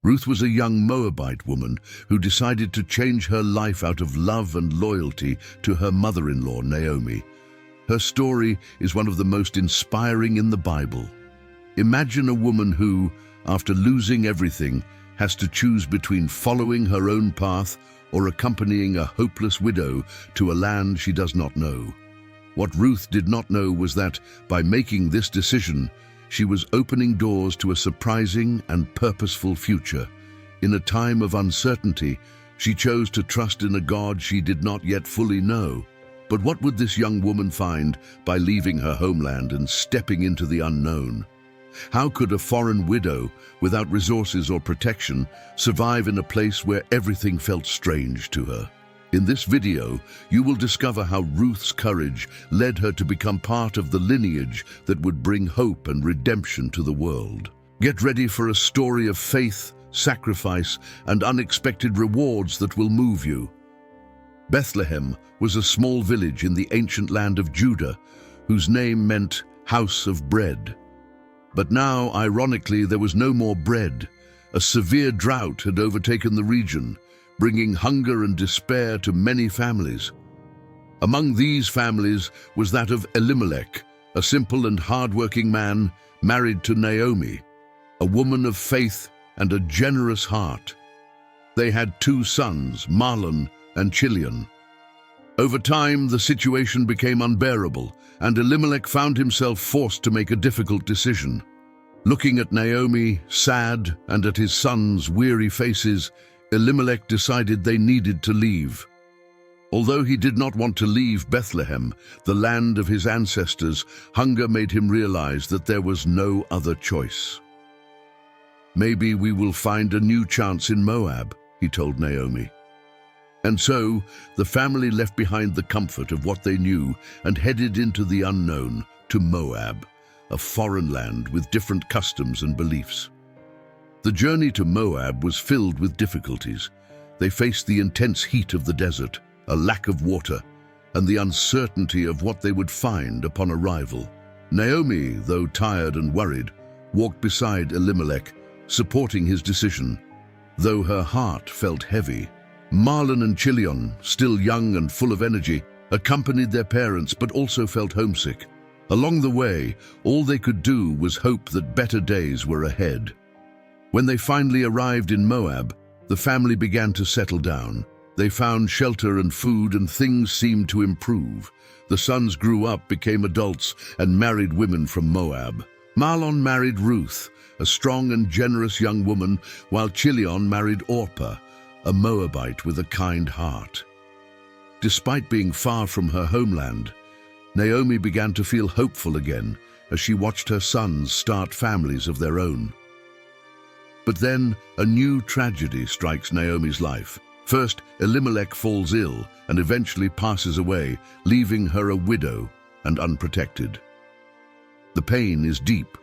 Ruth was a young Moabite woman who decided to change her life out of love and loyalty to her mother-in-law, Naomi. Her story is one of the most inspiring in the Bible. Imagine a woman who, after losing everything, has to choose between following her own path or accompanying a hopeless widow to a land she does not know. What Ruth did not know was that, by making this decision, she was opening doors to a surprising and purposeful future. In a time of uncertainty, she chose to trust in a God she did not yet fully know. But what would this young woman find by leaving her homeland and stepping into the unknown? How could a foreign widow, without resources or protection, survive in a place where everything felt strange to her? In this video, you will discover how Ruth's courage led her to become part of the lineage that would bring hope and redemption to the world. Get ready for a story of faith, sacrifice, and unexpected rewards that will move you. Bethlehem was a small village in the ancient land of Judah, whose name meant house of bread. But now, ironically, there was no more bread. A severe drought had overtaken the region, bringing hunger and despair to many families. Among these families was that of Elimelech, a simple and hard-working man married to Naomi, a woman of faith and a generous heart. They had 2 sons, Mahlon and Chilion. Over time, the situation became unbearable, and Elimelech found himself forced to make a difficult decision. Looking at Naomi, sad, and at his sons' weary faces, Elimelech decided they needed to leave. Although he did not want to leave Bethlehem, the land of his ancestors, hunger made him realize that there was no other choice. "Maybe we will find a new chance in Moab," he told Naomi. And so, the family left behind the comfort of what they knew and headed into the unknown, to Moab, a foreign land with different customs and beliefs. The journey to Moab was filled with difficulties. They faced the intense heat of the desert, a lack of water, and the uncertainty of what they would find upon arrival. Naomi, though tired and worried, walked beside Elimelech, supporting his decision, though her heart felt heavy. Mahlon and Chilion, still young and full of energy, accompanied their parents but also felt homesick. Along the way, all they could do was hope that better days were ahead. When they finally arrived in Moab, the family began to settle down. They found shelter and food, and things seemed to improve. The sons grew up, became adults, and married women from Moab. Mahlon married Ruth, a strong and generous young woman, while Chilion married Orpah, a Moabite with a kind heart. Despite being far from her homeland, Naomi began to feel hopeful again as she watched her sons start families of their own. But then, a new tragedy strikes Naomi's life. First, Elimelech falls ill and eventually passes away, leaving her a widow and unprotected. The pain is deep,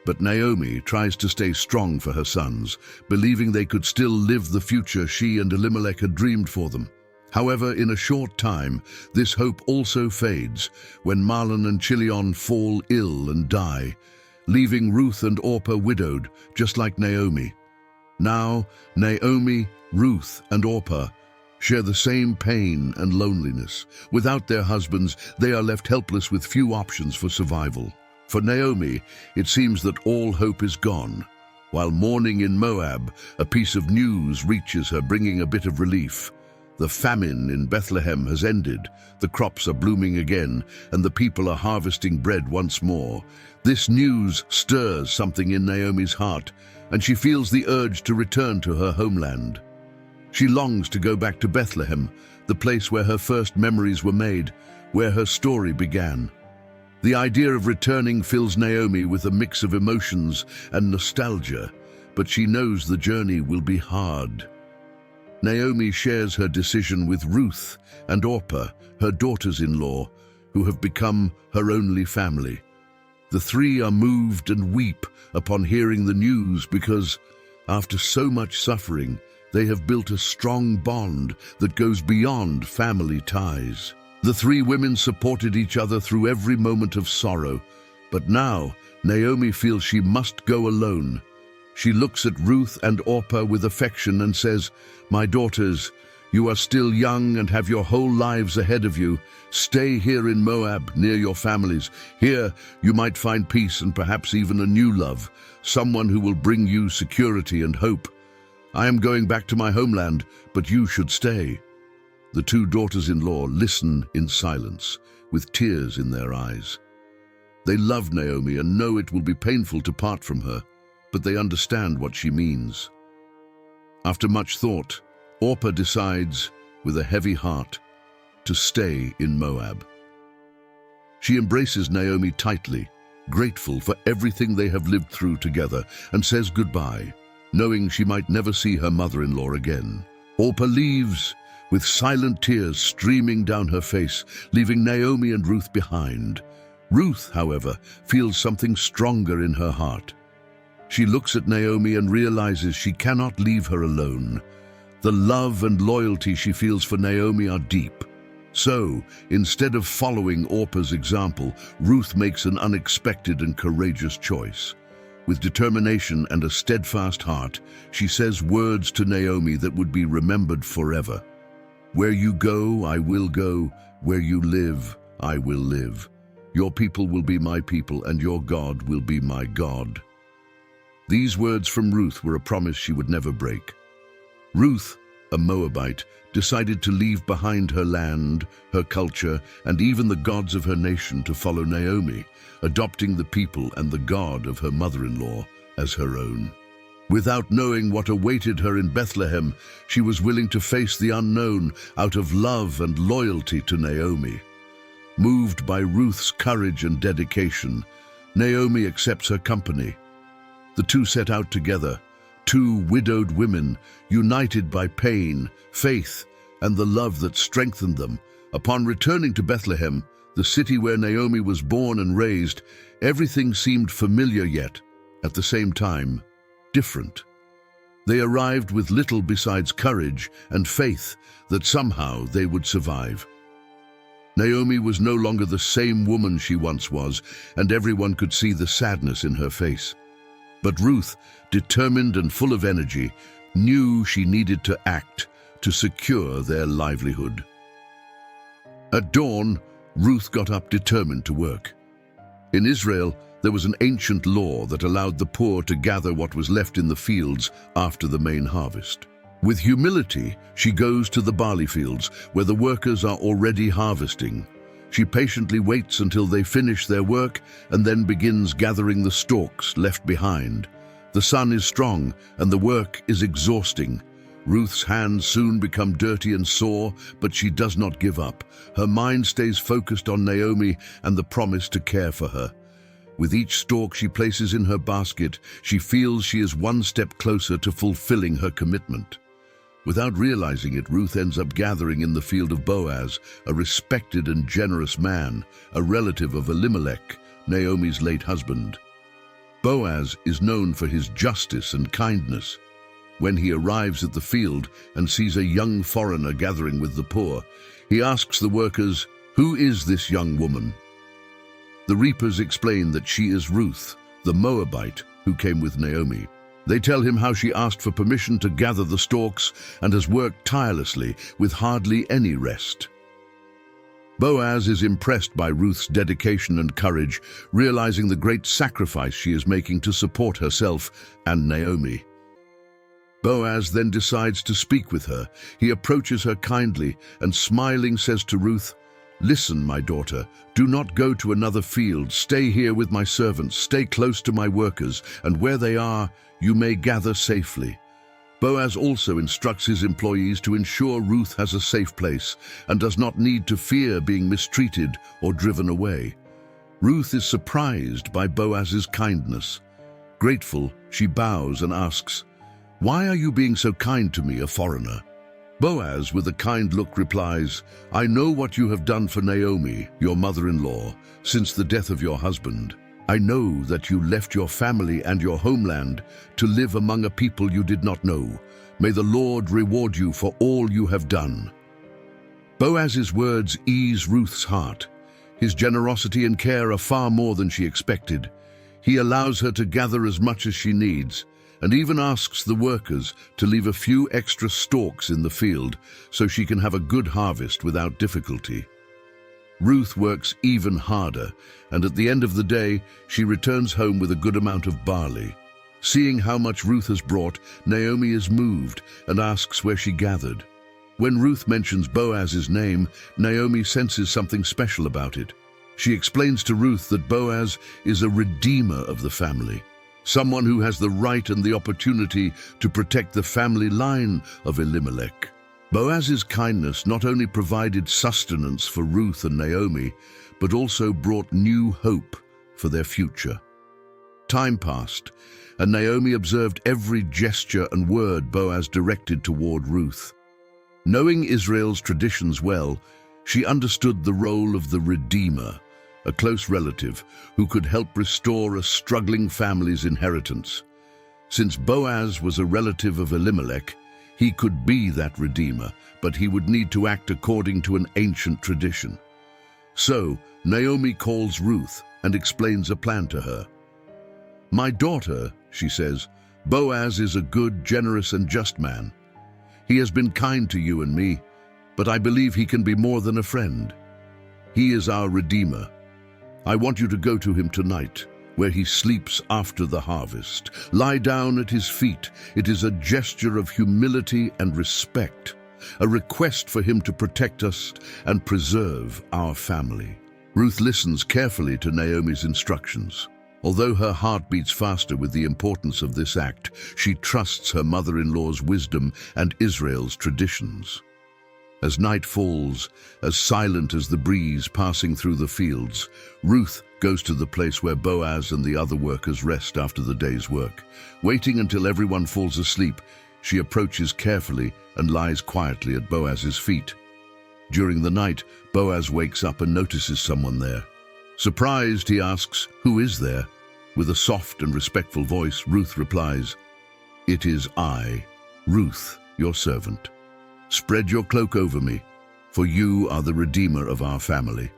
but Naomi tries to stay strong for her sons, believing they could still live the future she and Elimelech had dreamed for them. However, in a short time, this hope also fades when Mahlon and Chilion fall ill and die, leaving Ruth and Orpah widowed, just like Naomi. Now, Naomi, Ruth, and Orpah share the same pain and loneliness. Without their husbands, they are left helpless with few options for survival. For Naomi, it seems that all hope is gone. While mourning in Moab, a piece of news reaches her, bringing a bit of relief. The famine in Bethlehem has ended, the crops are blooming again, and the people are harvesting bread once more. This news stirs something in Naomi's heart, and she feels the urge to return to her homeland. She longs to go back to Bethlehem, the place where her first memories were made, where her story began. The idea of returning fills Naomi with a mix of emotions and nostalgia, but she knows the journey will be hard. Naomi shares her decision with Ruth and Orpah, her daughters-in-law, who have become her only family. The three are moved and weep upon hearing the news because, after so much suffering, they have built a strong bond that goes beyond family ties. The three women supported each other through every moment of sorrow, but now Naomi feels she must go alone. She looks at Ruth and Orpah with affection and says, "My daughters, you are still young and have your whole lives ahead of you. Stay here in Moab, near your families. Here you might find peace and perhaps even a new love, someone who will bring you security and hope. I am going back to my homeland, but you should stay." The two daughters-in-law listen in silence, with tears in their eyes. They love Naomi and know it will be painful to part from her, but they understand what she means. After much thought, Orpah decides, with a heavy heart, to stay in Moab. She embraces Naomi tightly, grateful for everything they have lived through together, and says goodbye, knowing she might never see her mother-in-law again. Orpah leaves, with silent tears streaming down her face, leaving Naomi and Ruth behind. Ruth, however, feels something stronger in her heart. She looks at Naomi and realizes she cannot leave her alone. The love and loyalty she feels for Naomi are deep. So, instead of following Orpah's example, Ruth makes an unexpected and courageous choice. With determination and a steadfast heart, she says words to Naomi that would be remembered forever. "Where you go, I will go. Where you live, I will live. Your people will be my people, and your God will be my God." These words from Ruth were a promise she would never break. Ruth, a Moabite, decided to leave behind her land, her culture, and even the gods of her nation to follow Naomi, adopting the people and the God of her mother-in-law as her own. Without knowing what awaited her in Bethlehem, she was willing to face the unknown out of love and loyalty to Naomi. Moved by Ruth's courage and dedication, Naomi accepts her company. The two set out together, two widowed women, united by pain, faith, and the love that strengthened them. Upon returning to Bethlehem, the city where Naomi was born and raised, everything seemed familiar yet, at the same time, different. They arrived with little besides courage and faith that somehow they would survive. Naomi was no longer the same woman she once was, and everyone could see the sadness in her face. But Ruth, determined and full of energy, knew she needed to act to secure their livelihood. At dawn, Ruth got up determined to work. In Israel, there was an ancient law that allowed the poor to gather what was left in the fields after the main harvest. With humility, she goes to the barley fields, where the workers are already harvesting. She patiently waits until they finish their work and then begins gathering the stalks left behind. The sun is strong and the work is exhausting. Ruth's hands soon become dirty and sore, but she does not give up. Her mind stays focused on Naomi and the promise to care for her. With each stalk she places in her basket, she feels she is one step closer to fulfilling her commitment. Without realizing it, Ruth ends up gathering in the field of Boaz, a respected and generous man, a relative of Elimelech, Naomi's late husband. Boaz is known for his justice and kindness. When he arrives at the field and sees a young foreigner gathering with the poor, he asks the workers, "Who is this young woman?" The reapers explain that she is Ruth, the Moabite, who came with Naomi. They tell him how she asked for permission to gather the stalks and has worked tirelessly with hardly any rest. Boaz is impressed by Ruth's dedication and courage, realizing the great sacrifice she is making to support herself and Naomi. Boaz then decides to speak with her. He approaches her kindly and smiling says to Ruth, "Listen, my daughter, do not go to another field. Stay here with my servants, stay close to my workers, and where they are, you may gather safely." Boaz also instructs his employees to ensure Ruth has a safe place and does not need to fear being mistreated or driven away. Ruth is surprised by Boaz's kindness. Grateful, she bows and asks, "Why are you being so kind to me, a foreigner?" Boaz, with a kind look, replies, "I know what you have done for Naomi, your mother-in-law, since the death of your husband. I know that you left your family and your homeland to live among a people you did not know. May the Lord reward you for all you have done." Boaz's words ease Ruth's heart. His generosity and care are far more than she expected. He allows her to gather as much as she needs, and even asks the workers to leave a few extra stalks in the field so she can have a good harvest without difficulty. Ruth works even harder, and at the end of the day, she returns home with a good amount of barley. Seeing how much Ruth has brought, Naomi is moved and asks where she gathered. When Ruth mentions Boaz's name, Naomi senses something special about it. She explains to Ruth that Boaz is a redeemer of the family, someone who has the right and the opportunity to protect the family line of Elimelech. Boaz's kindness not only provided sustenance for Ruth and Naomi, but also brought new hope for their future. Time passed, and Naomi observed every gesture and word Boaz directed toward Ruth. Knowing Israel's traditions well, she understood the role of the Redeemer, a close relative who could help restore a struggling family's inheritance. Since Boaz was a relative of Elimelech, he could be that Redeemer, but he would need to act according to an ancient tradition. So, Naomi calls Ruth and explains a plan to her. "My daughter," she says, "Boaz is a good, generous, and just man. He has been kind to you and me, but I believe he can be more than a friend. He is our Redeemer. I want you to go to him tonight, where he sleeps after the harvest. Lie down at his feet. It is a gesture of humility and respect, a request for him to protect us and preserve our family." Ruth listens carefully to Naomi's instructions. Although her heart beats faster with the importance of this act, she trusts her mother-in-law's wisdom and Israel's traditions. As night falls, as silent as the breeze passing through the fields, Ruth goes to the place where Boaz and the other workers rest after the day's work. Waiting until everyone falls asleep, she approaches carefully and lies quietly at Boaz's feet. During the night, Boaz wakes up and notices someone there. Surprised, he asks, "Who is there?" With a soft and respectful voice, Ruth replies, "It is I, Ruth, your servant. Spread your cloak over me, for you are the Redeemer of our family."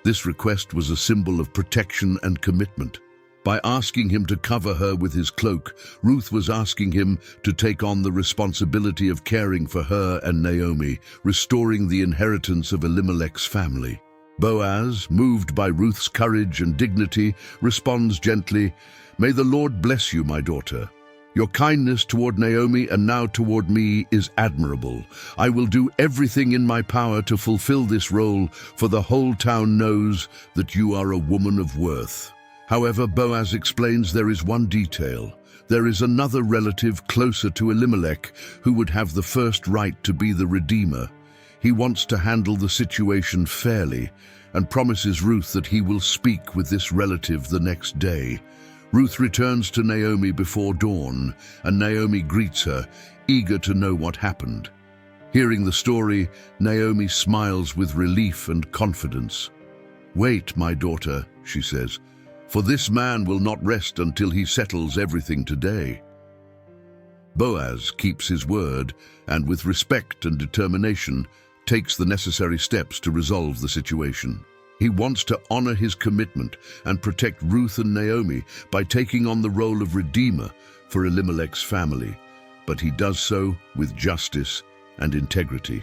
This request was a symbol of protection and commitment. By asking him to cover her with his cloak, Ruth was asking him to take on the responsibility of caring for her and Naomi, restoring the inheritance of Elimelech's family. Boaz, moved by Ruth's courage and dignity, responds gently, "May the Lord bless you, my daughter. Your kindness toward Naomi and now toward me is admirable. I will do everything in my power to fulfill this role, for the whole town knows that you are a woman of worth." However, Boaz explains there is one detail. There is another relative closer to Elimelech who would have the first right to be the Redeemer. He wants to handle the situation fairly and promises Ruth that he will speak with this relative the next day. Ruth returns to Naomi before dawn, and Naomi greets her, eager to know what happened. Hearing the story, Naomi smiles with relief and confidence. "Wait, my daughter," she says, "for this man will not rest until he settles everything today." Boaz keeps his word and, with respect and determination, takes the necessary steps to resolve the situation. He wants to honor his commitment and protect Ruth and Naomi by taking on the role of Redeemer for Elimelech's family, but he does so with justice and integrity.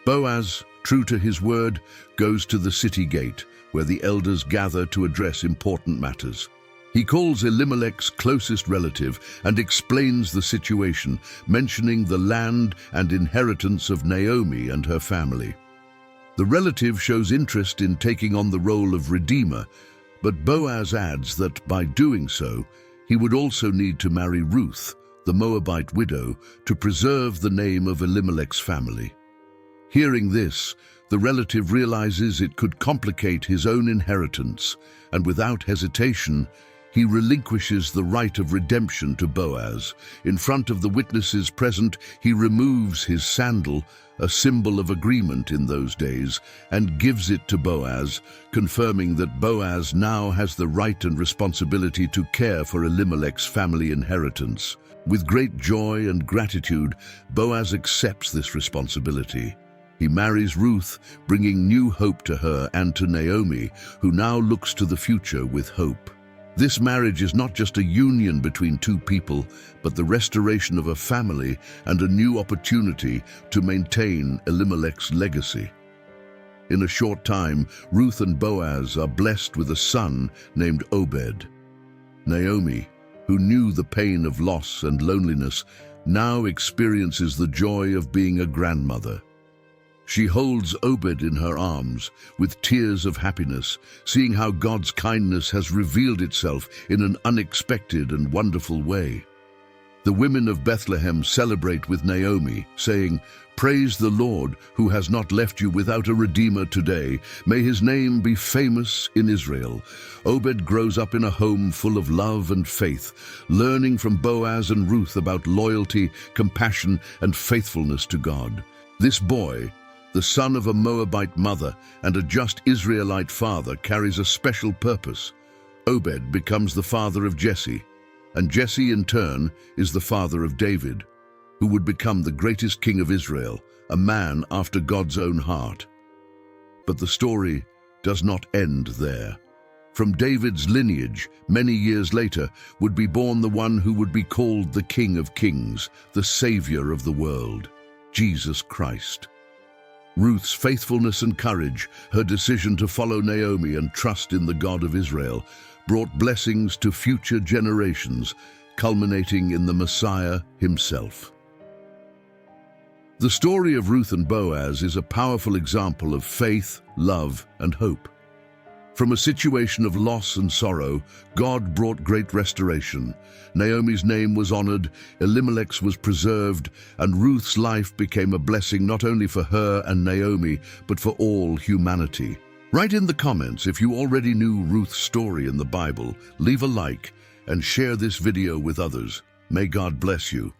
Boaz, true to his word, goes to the city gate, where the elders gather to address important matters. He calls Elimelech's closest relative and explains the situation, mentioning the land and inheritance of Naomi and her family. The relative shows interest in taking on the role of Redeemer, but Boaz adds that by doing so, he would also need to marry Ruth, the Moabite widow, to preserve the name of Elimelech's family. Hearing this, the relative realizes it could complicate his own inheritance, and without hesitation, he relinquishes the right of redemption to Boaz. In front of the witnesses present, he removes his sandal, a symbol of agreement in those days, and gives it to Boaz, confirming that Boaz now has the right and responsibility to care for Elimelech's family inheritance. With great joy and gratitude, Boaz accepts this responsibility. He marries Ruth, bringing new hope to her and to Naomi, who now looks to the future with hope. This marriage is not just a union between two people, but the restoration of a family and a new opportunity to maintain Elimelech's legacy. In a short time, Ruth and Boaz are blessed with a son named Obed. Naomi, who knew the pain of loss and loneliness, now experiences the joy of being a grandmother. She holds Obed in her arms with tears of happiness, seeing how God's kindness has revealed itself in an unexpected and wonderful way. The women of Bethlehem celebrate with Naomi, saying, "Praise the Lord, who has not left you without a redeemer today. May his name be famous in Israel." Obed grows up in a home full of love and faith, learning from Boaz and Ruth about loyalty, compassion, and faithfulness to God. This boy, the son of a Moabite mother and a just Israelite father, carries a special purpose. Obed becomes the father of Jesse, and Jesse in turn is the father of David, who would become the greatest king of Israel, a man after God's own heart. But the story does not end there. From David's lineage, many years later, would be born the one who would be called the King of Kings, the Savior of the world, Jesus Christ. Ruth's faithfulness and courage, her decision to follow Naomi and trust in the God of Israel, brought blessings to future generations, culminating in the Messiah himself. The story of Ruth and Boaz is a powerful example of faith, love, and hope. From a situation of loss and sorrow, God brought great restoration. Naomi's name was honored, Elimelech's was preserved, and Ruth's life became a blessing not only for her and Naomi, but for all humanity. Write in the comments if you already knew Ruth's story in the Bible, leave a like, and share this video with others. May God bless you.